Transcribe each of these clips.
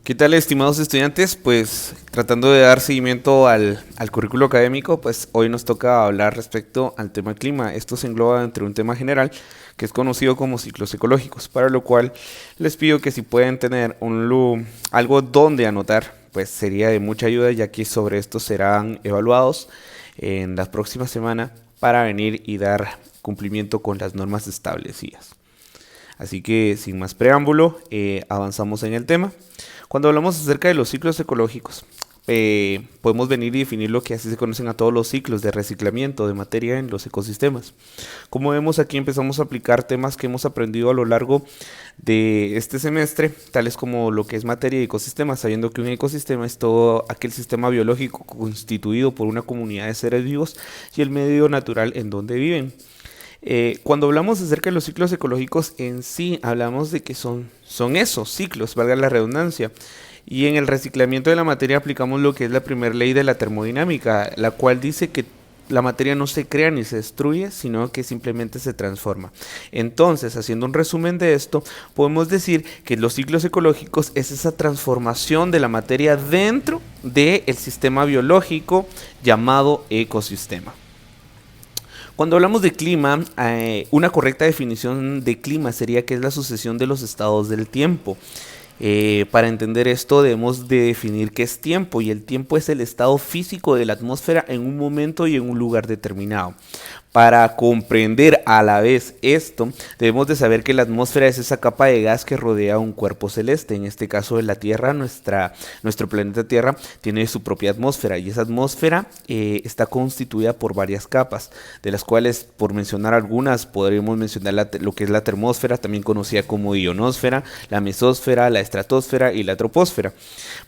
¿Qué tal, estimados estudiantes? Pues tratando de dar seguimiento al currículo académico, pues hoy nos toca hablar respecto al tema clima. Esto se engloba entre un tema general que es conocido como ciclos ecológicos, para lo cual les pido que si pueden tener algo donde anotar, pues sería de mucha ayuda, ya que sobre esto serán evaluados en la próxima semana para venir y dar cumplimiento con las normas establecidas. Así que sin más preámbulo, avanzamos en el tema. Cuando hablamos acerca de los ciclos ecológicos, podemos venir y definir lo que así se conocen a todos los ciclos de reciclamiento de materia en los ecosistemas. Como vemos aquí empezamos a aplicar temas que hemos aprendido a lo largo de este semestre, tales como lo que es materia de ecosistemas, sabiendo que un ecosistema es todo aquel sistema biológico constituido por una comunidad de seres vivos y el medio natural en donde viven. Cuando hablamos acerca de los ciclos ecológicos en sí, hablamos de que son esos ciclos, valga la redundancia. Y en el reciclamiento de la materia aplicamos lo que es la primera ley de la termodinámica, la cual dice que la materia no se crea ni se destruye, sino que simplemente se transforma. Entonces, haciendo un resumen de esto, podemos decir que los ciclos ecológicos es esa transformación de la materia dentro del sistema biológico llamado ecosistema. Cuando hablamos de clima, una correcta definición de clima sería que es la sucesión de los estados del tiempo. Para entender esto debemos de definir qué es tiempo, y el tiempo es el estado físico de la atmósfera en un momento y en un lugar determinado. Para comprender a la vez esto, debemos de saber que la atmósfera es esa capa de gas que rodea un cuerpo celeste. En este caso de la Tierra, nuestro planeta Tierra tiene su propia atmósfera, y esa atmósfera está constituida por varias capas, de las cuales, por mencionar algunas, podríamos mencionar lo que es la termósfera, también conocida como ionosfera, la mesósfera, la estratosfera y la troposfera.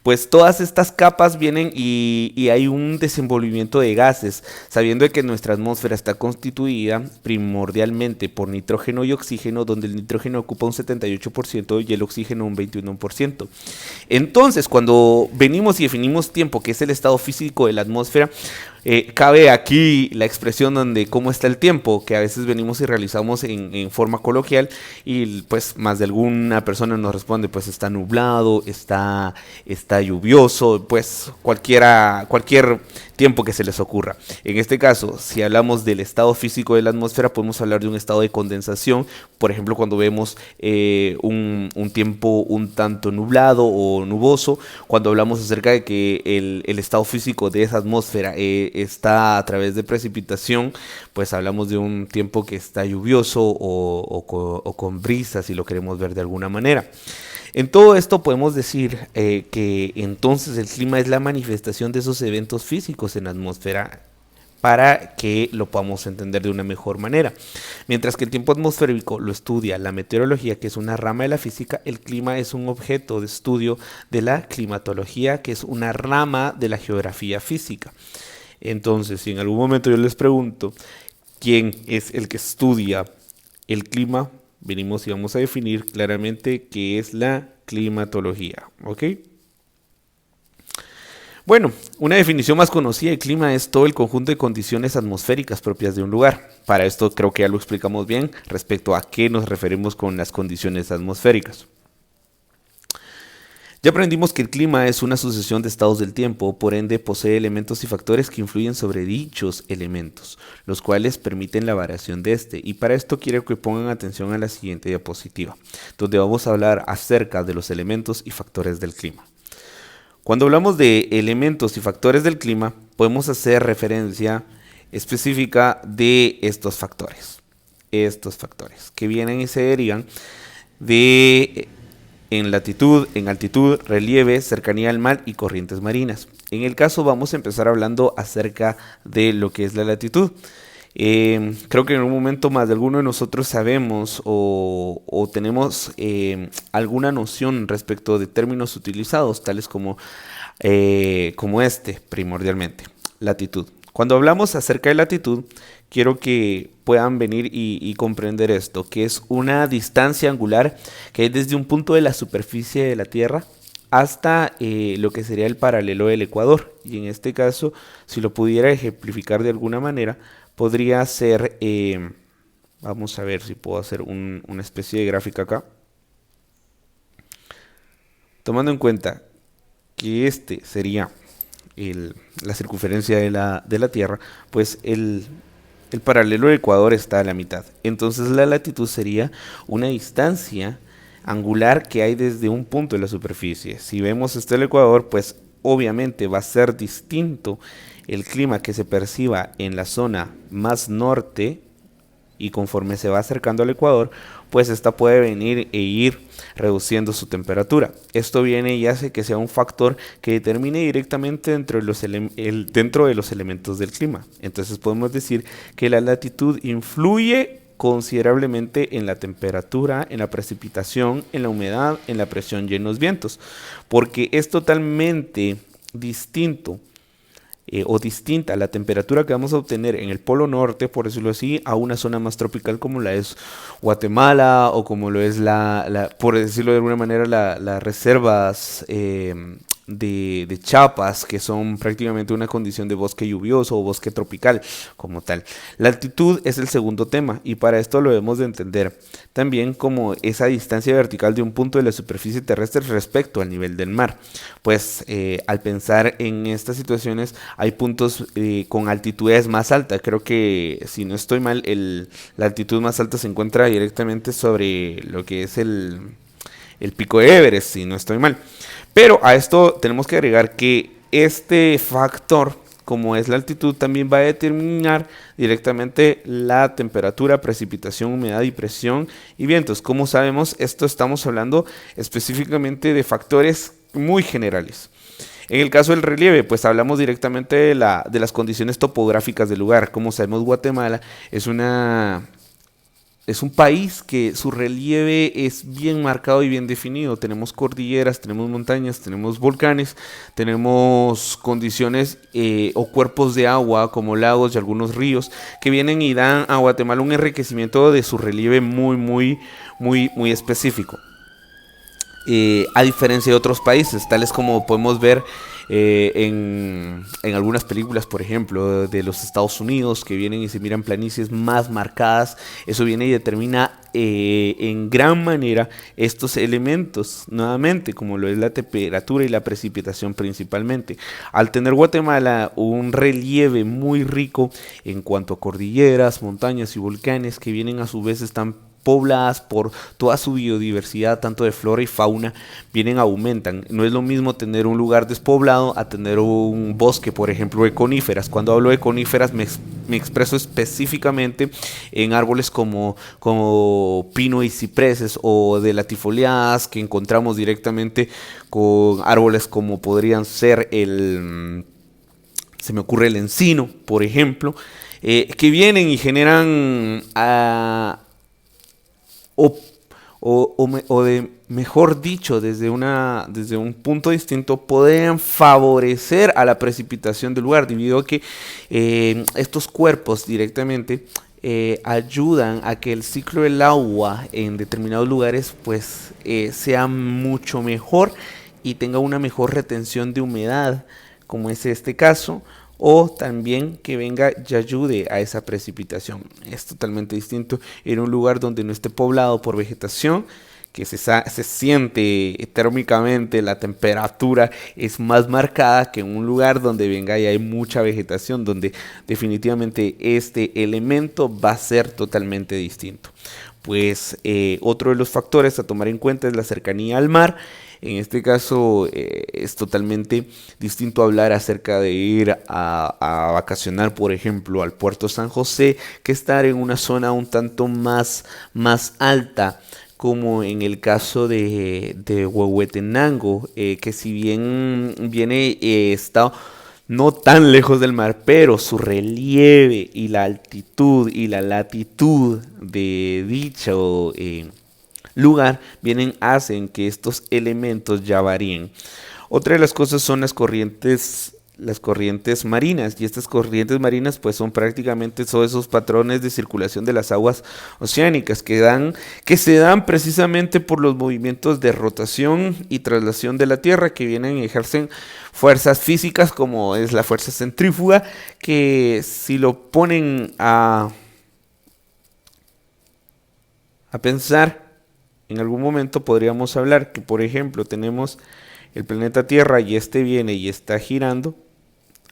Pues todas estas capas vienen y hay un desenvolvimiento de gases, sabiendo de que nuestra atmósfera está constituida primordialmente por nitrógeno y oxígeno, donde el nitrógeno ocupa un 78% y el oxígeno un 21%. Entonces, cuando venimos y definimos tiempo, que es el estado físico de la atmósfera, cabe aquí la expresión donde cómo está el tiempo, que a veces venimos y realizamos en forma coloquial, y pues más de alguna persona nos responde, pues está nublado, está lluvioso, pues cualquier tiempo que se les ocurra. En este caso, si hablamos del estado físico de la atmósfera, podemos hablar de un estado de condensación, por ejemplo, cuando vemos un tiempo un tanto nublado o nuboso. Cuando hablamos acerca de que el estado físico de esa atmósfera está a través de precipitación, pues hablamos de un tiempo que está lluvioso o con brisa, si lo queremos ver de alguna manera. En todo esto podemos decir que entonces el clima es la manifestación de esos eventos físicos en la atmósfera, para que lo podamos entender de una mejor manera. Mientras que el tiempo atmosférico lo estudia la meteorología, que es una rama de la física, el clima es un objeto de estudio de la climatología, que es una rama de la geografía física. Entonces, si en algún momento yo les pregunto quién es el que estudia el clima, venimos y vamos a definir claramente qué es la climatología, ¿ok? Bueno, una definición más conocida de clima es todo el conjunto de condiciones atmosféricas propias de un lugar. Para esto creo que ya lo explicamos bien respecto a qué nos referimos con las condiciones atmosféricas. Ya aprendimos que el clima es una sucesión de estados del tiempo, por ende posee elementos y factores que influyen sobre dichos elementos, los cuales permiten la variación de este. Y para esto quiero que pongan atención a la siguiente diapositiva, donde vamos a hablar acerca de los elementos y factores del clima. Cuando hablamos de elementos y factores del clima, podemos hacer referencia específica de estos factores que vienen y se derivan de en latitud, en altitud, relieve, cercanía al mar y corrientes marinas. En el caso vamos a empezar hablando acerca de lo que es la latitud. Creo que en un momento más de alguno de nosotros sabemos o tenemos alguna noción respecto de términos utilizados, tales como primordialmente, latitud. Cuando hablamos acerca de latitud, quiero que puedan venir y comprender esto, que es una distancia angular que hay desde un punto de la superficie de la Tierra hasta lo que sería el paralelo del Ecuador. Y en este caso, si lo pudiera ejemplificar de alguna manera, podría ser, vamos a ver si puedo hacer una especie de gráfica acá. Tomando en cuenta que este sería la circunferencia de la Tierra, pues el paralelo del Ecuador está a la mitad. Entonces la latitud sería una distancia angular que hay desde un punto de la superficie. Si vemos el Ecuador, pues obviamente va a ser distinto el clima que se perciba en la zona más norte, y conforme se va acercando al Ecuador, pues esta puede venir e ir reduciendo su temperatura. Esto viene y hace que sea un factor que determine directamente dentro de los elementos del clima. Entonces podemos decir que la latitud influye considerablemente en la temperatura, en la precipitación, en la humedad, en la presión y en los vientos, porque es totalmente distinto o distinta a la temperatura que vamos a obtener en el polo norte, por decirlo así, a una zona más tropical como la es Guatemala o como lo es por decirlo de alguna manera, las reservas de Chiapas, que son prácticamente una condición de bosque lluvioso o bosque tropical como tal. La altitud es el segundo tema y para esto lo debemos de entender también como esa distancia vertical de un punto de la superficie terrestre respecto al nivel del mar. Pues al pensar en estas situaciones hay puntos con altitudes más altas. Creo que si no estoy mal, la altitud más alta se encuentra directamente sobre lo que es el pico de Everest, si no estoy mal. Pero a esto tenemos que agregar que este factor, como es la altitud, también va a determinar directamente la temperatura, precipitación, humedad y presión y vientos. Como sabemos, esto estamos hablando específicamente de factores muy generales. En el caso del relieve, pues hablamos directamente de las condiciones topográficas del lugar. Como sabemos, Guatemala es un país que su relieve es bien marcado y bien definido. Tenemos cordilleras, tenemos montañas, tenemos volcanes, tenemos condiciones o cuerpos de agua como lagos y algunos ríos que vienen y dan a Guatemala un enriquecimiento de su relieve muy específico. A diferencia de otros países, tales como podemos ver en algunas películas, por ejemplo, de los Estados Unidos, que vienen y se miran planicies más marcadas. Eso viene y determina en gran manera estos elementos, nuevamente, como lo es la temperatura y la precipitación principalmente. Al tener Guatemala un relieve muy rico en cuanto a cordilleras, montañas y volcanes, que vienen a su vez están pobladas por toda su biodiversidad, tanto de flora y fauna, aumentan. No es lo mismo tener un lugar despoblado a tener un bosque, por ejemplo, de coníferas. Cuando hablo de coníferas me expreso específicamente en árboles como pino y cipreses, o de latifoliadas que encontramos directamente con árboles como podrían ser se me ocurre el encino, por ejemplo, que vienen y generan mejor dicho, desde un punto distinto, pueden favorecer a la precipitación del lugar, debido a que estos cuerpos directamente ayudan a que el ciclo del agua en determinados lugares pues sea mucho mejor y tenga una mejor retención de humedad, como es este caso, o también que venga y ayude a esa precipitación. Es totalmente distinto en un lugar donde no esté poblado por vegetación, que se siente térmicamente, la temperatura es más marcada, que en un lugar donde venga y hay mucha vegetación, donde definitivamente este elemento va a ser totalmente distinto. Pues otro de los factores a tomar en cuenta es la cercanía al mar. En este caso es totalmente distinto hablar acerca de ir a vacacionar, por ejemplo, al Puerto San José, que estar en una zona un tanto más alta, como en el caso de Huehuetenango, que si bien viene está no tan lejos del mar, pero su relieve y la altitud y la latitud de dicho lugar hacen que estos elementos ya varíen. Otra de las cosas son las corrientes marinas, y estas corrientes marinas pues son prácticamente todos esos patrones de circulación de las aguas oceánicas que se dan precisamente por los movimientos de rotación y traslación de la Tierra, que vienen y ejercen fuerzas físicas como es la fuerza centrífuga, que si lo ponen a pensar, en algún momento podríamos hablar que, por ejemplo, tenemos el planeta Tierra y este viene y está girando.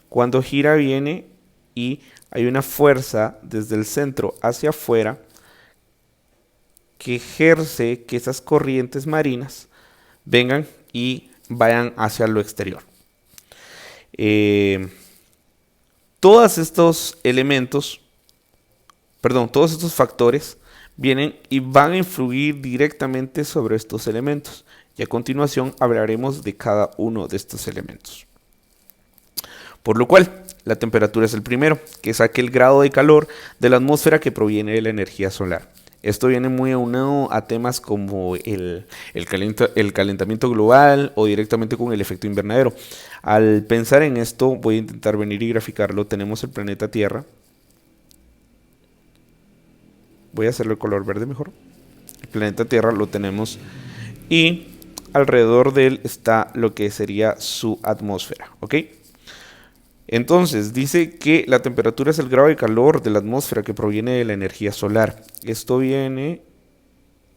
Cuando gira viene y hay una fuerza desde el centro hacia afuera que ejerce que esas corrientes marinas vengan y vayan hacia lo exterior. Todos estos elementos, todos estos factores vienen y van a influir directamente sobre estos elementos. Y a continuación hablaremos de cada uno de estos elementos. Por lo cual, la temperatura es el primero, que es aquel grado de calor de la atmósfera que proviene de la energía solar. Esto viene muy aunado a temas como el calentamiento global o directamente con el efecto invernadero. Al pensar en esto, voy a intentar venir y graficarlo. Tenemos el planeta Tierra. Voy a hacerlo de color verde mejor. El planeta Tierra lo tenemos y alrededor de él está lo que sería su atmósfera, ¿ok? Entonces, dice que la temperatura es el grado de calor de la atmósfera que proviene de la energía solar. Esto viene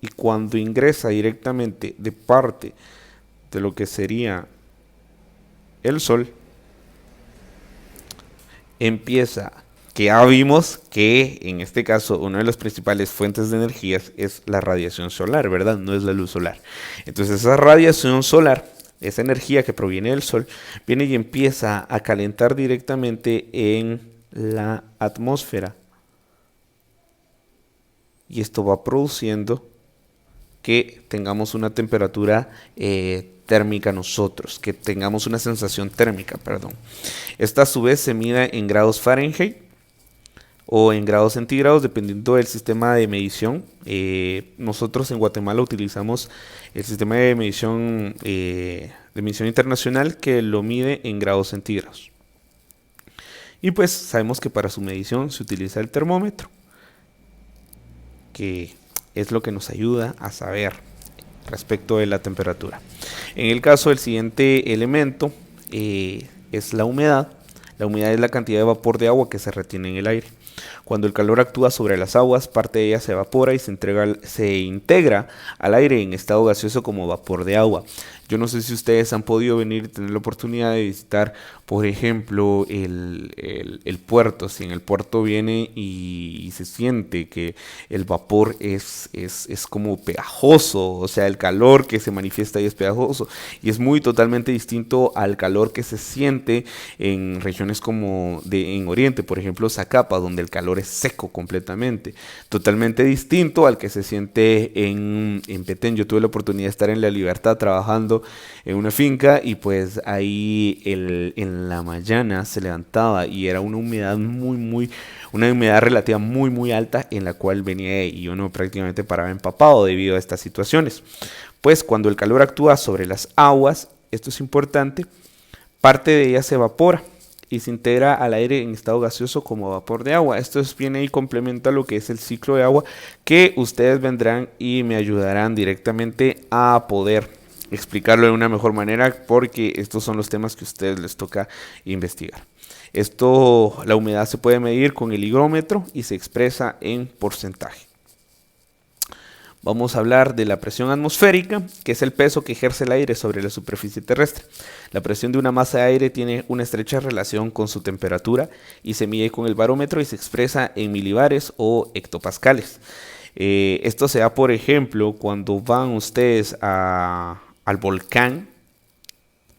y cuando ingresa directamente de parte de lo que sería el Sol, empieza, que ya vimos que en este caso una de las principales fuentes de energías es la radiación solar, ¿verdad? No es la luz solar. Entonces esa radiación solar, esa energía que proviene del Sol, viene y empieza a calentar directamente en la atmósfera. Y esto va produciendo que tengamos una temperatura térmica nosotros, que tengamos una sensación térmica, perdón. Esta a su vez se mide en grados Fahrenheit o en grados centígrados, dependiendo del sistema de medición. Nosotros en Guatemala utilizamos el sistema de medición internacional que lo mide en grados centígrados. Y pues sabemos que para su medición se utiliza el termómetro, que es lo que nos ayuda a saber respecto de la temperatura. En el caso del siguiente elemento es la humedad. La humedad es la cantidad de vapor de agua que se retiene en el aire. Cuando el calor actúa sobre las aguas, parte de ellas se evapora y se integra al aire en estado gaseoso como vapor de agua. Yo no sé si ustedes han podido venir y tener la oportunidad de visitar, por ejemplo, el puerto. Si en el puerto viene y se siente que el vapor es como pegajoso, o sea, el calor que se manifiesta ahí es pegajoso y es muy totalmente distinto al calor que se siente en regiones como en Oriente, por ejemplo, Zacapa, donde el calor es seco completamente, totalmente distinto al que se siente en Petén. Yo tuve la oportunidad de estar en La Libertad trabajando en una finca y pues ahí en la mañana se levantaba y era una humedad una humedad relativa muy alta en la cual venía y uno prácticamente paraba empapado debido a estas situaciones. Pues cuando el calor actúa sobre las aguas, esto es importante, parte de ellas se evapora y se integra al aire en estado gaseoso como vapor de agua. Esto viene y complementa lo que es el ciclo de agua, que ustedes vendrán y me ayudarán directamente a poder explicarlo de una mejor manera, porque estos son los temas que a ustedes les toca investigar. La humedad se puede medir con el higrómetro y se expresa en porcentaje. Vamos a hablar de la presión atmosférica, que es el peso que ejerce el aire sobre la superficie terrestre. La presión de una masa de aire tiene una estrecha relación con su temperatura y se mide con el barómetro y se expresa en milibares o hectopascales. Esto se da, por ejemplo, cuando van ustedes al volcán,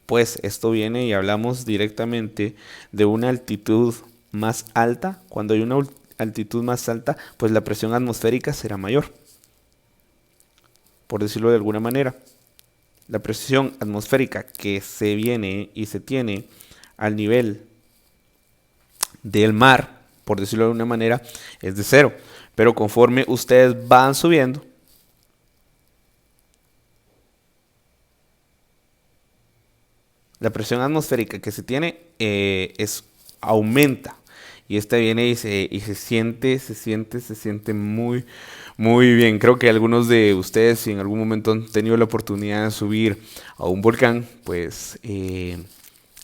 pues esto viene y hablamos directamente de una altitud más alta. Cuando hay una altitud más alta, pues la presión atmosférica será mayor, por decirlo de alguna manera. La presión atmosférica que se viene y se tiene al nivel del mar, por decirlo de alguna manera, es de 0. Pero conforme ustedes van subiendo, la presión atmosférica que se tiene aumenta. Y esta viene y se siente muy bien. Creo que algunos de ustedes, si en algún momento han tenido la oportunidad de subir a un volcán, pues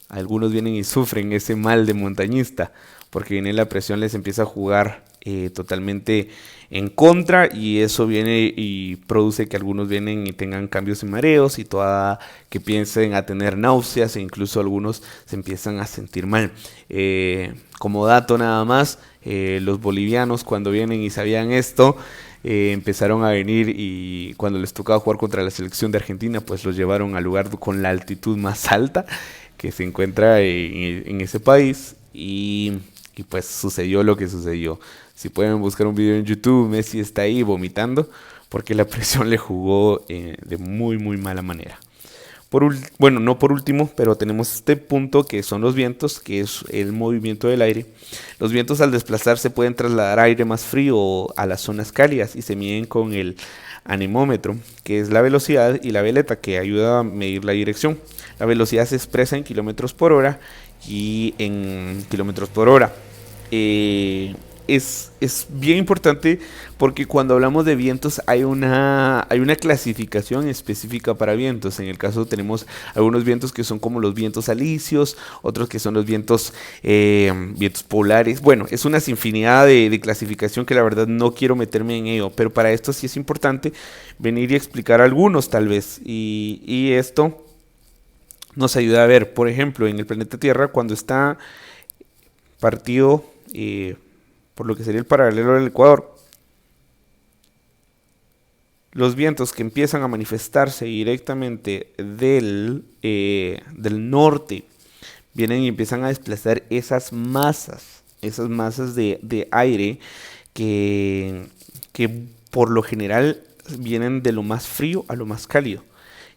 algunos vienen y sufren ese mal de montañista, porque viene la presión, les empieza a jugar totalmente en contra, y eso viene y produce que algunos vienen y tengan cambios en mareos y que piensen a tener náuseas, e incluso algunos se empiezan a sentir mal. Como dato nada más, los bolivianos cuando vienen y sabían esto, empezaron a venir, y cuando les tocaba jugar contra la selección de Argentina, pues los llevaron al lugar con la altitud más alta que se encuentra en ese país, y pues sucedió lo que sucedió. Si pueden buscar un video en YouTube, Messi está ahí vomitando porque la presión le jugó de muy muy mala manera. Bueno, no por último, pero tenemos este punto que son los vientos, que es el movimiento del aire. Los vientos al desplazarse pueden trasladar aire más frío a las zonas cálidas y se miden con el anemómetro, que es la velocidad, y la veleta, que ayuda a medir la dirección. La velocidad se expresa en kilómetros por hora y en kilómetros por hora. Es bien importante porque cuando hablamos de vientos hay una clasificación específica para vientos. En el caso tenemos algunos vientos que son como los vientos alisios, otros que son los vientos polares. Bueno, es una infinidad de clasificación que la verdad no quiero meterme en ello, pero para esto sí es importante venir y explicar algunos tal vez. Y esto nos ayuda a ver, por ejemplo, en el planeta Tierra, cuando está partido por lo que sería el paralelo del Ecuador, los vientos que empiezan a manifestarse directamente del norte vienen y empiezan a desplazar esas masas de aire que por lo general vienen de lo más frío a lo más cálido.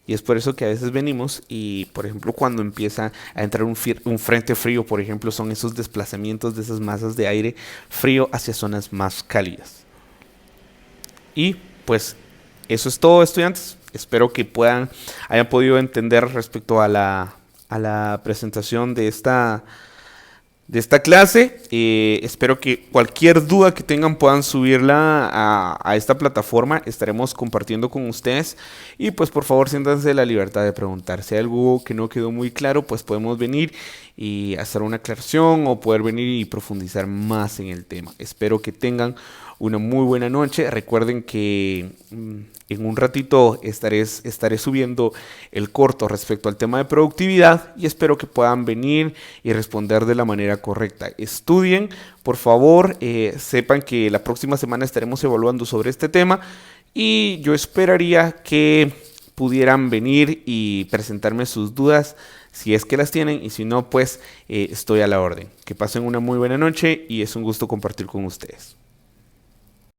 Y es por eso que a veces venimos y, por ejemplo, cuando empieza a entrar un frente frío, por ejemplo, son esos desplazamientos de esas masas de aire frío hacia zonas más cálidas. Y pues eso es todo, estudiantes. Espero que hayan podido entender respecto a la presentación de esta clase. Espero que cualquier duda que tengan puedan subirla a esta plataforma. Estaremos compartiendo con ustedes, y pues por favor siéntanse la libertad de preguntar. Si hay algo que no quedó muy claro, pues podemos venir y hacer una aclaración, o poder venir y profundizar más en el tema. Espero que tengan una muy buena noche. Recuerden que en un ratito estaré subiendo el corto respecto al tema de productividad, y espero que puedan venir y responder de la manera correcta. Estudien, por favor, sepan que la próxima semana estaremos evaluando sobre este tema, y yo esperaría que pudieran venir y presentarme sus dudas si es que las tienen, y si no, pues estoy a la orden. Que pasen una muy buena noche y es un gusto compartir con ustedes.